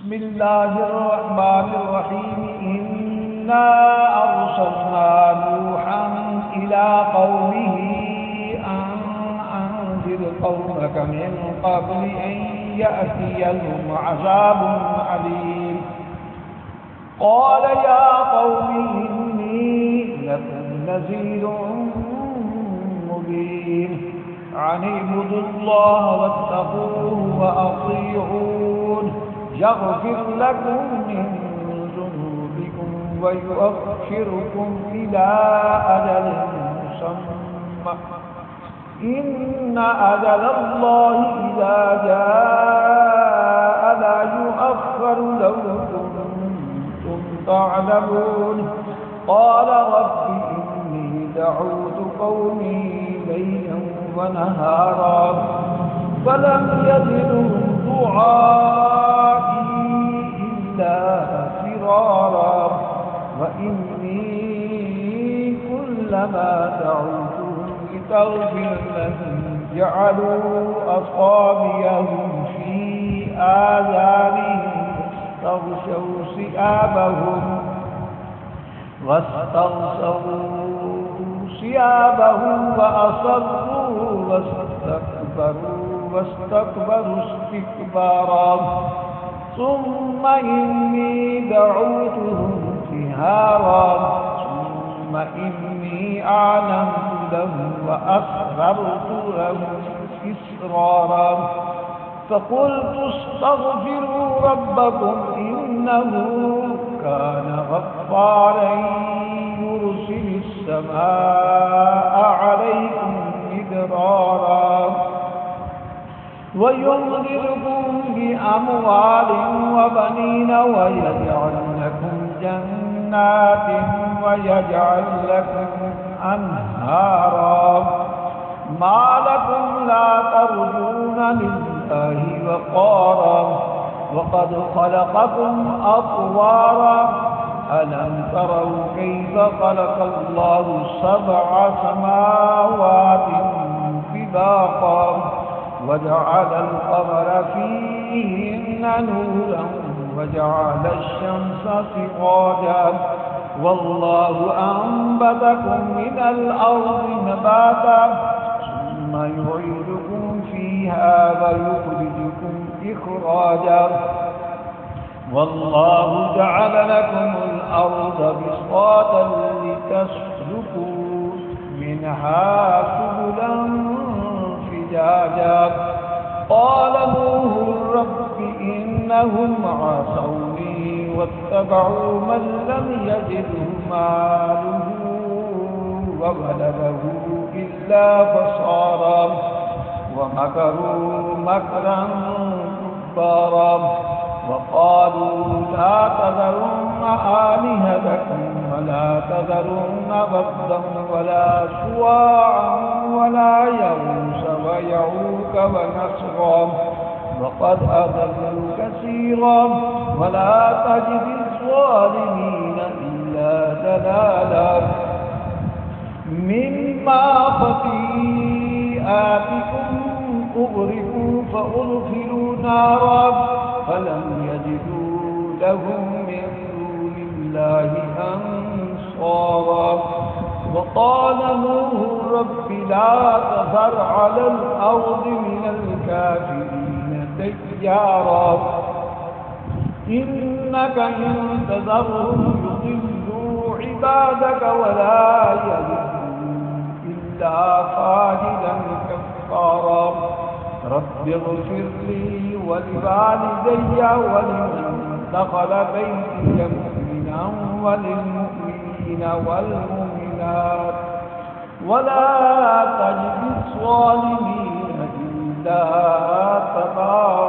بسم الله الرحمن الرحيم إنا أرسلنا نوحا إلى قومه أن أنذر قومك من قبل أن يأتيهم عذاب أليم قال يا قوم إني لكم نذير مبين أن اعبدوا الله واتقوه وأطيعون يغفر لكم من ذنوبكم ويؤخركم إلى أجل مسمى إن أجل الله إذا جاء لا يؤخر لو كنتم تعلمون قال رب إني دعوت قومي ليلا ونهارا فلم يزدهم دعائي إلا فرارا وإني كلما دعوتهم لتغفر لهم جعلوا أصابعهم في آذانهم واستغشوا ثيابهم وأصروا واستكبروا استكبارا ثم إني دعوتهم جهارا ثم إني أعلنت لهم وأسررت لهم إسرارا فقلت استغفروا ربكم إنه كان غفارا يرسل السماء عليكم مدرارا ويمددكم بأموال وبنين ويجعل لكم جنات ويجعل لكم أنهارا ما لكم لا ترجون لله وقارا وقد خلقكم أطوارا ألم تروا كيف خلق الله 7 سماوات طباقا وجعل القمر فيهن نورا وجعل الشمس سراجا والله أنبتكم من الأرض نباتا ثم يعيدكم فيها ويخرجكم إخراجا والله جعل لكم الأرض بساطا لتسلكوا منها سبلا فجاجا قال نوح رب إنهم عصوني واتبعوا من لم يزده ماله وولده إلا خسارا ومكروا مكرا كبارا وقالوا لا تذرن آلهتكم ولا تذرن ودا ولا سواعا ولا يغوث ويعوق ونسرا وقد أضلوا كثيرا ولا تجد الظالمين إلا ضلالا مما خطيئاتكم أغرقوا فأدخلوا نارا فلم يجدوا لهم من دون الله أنصارا وقال نوح رب لا تذر على الأرض من الكافرين ديارا إنك إن تذرهم يضلوا عبادك ولا يلدوا إلا فاجدا كفارا رب اغفر لي ولوالدي ولمن دخل بيتي مؤمنا وللمؤمنين والمؤمنات ولا تجد الظالمين إلا تبارا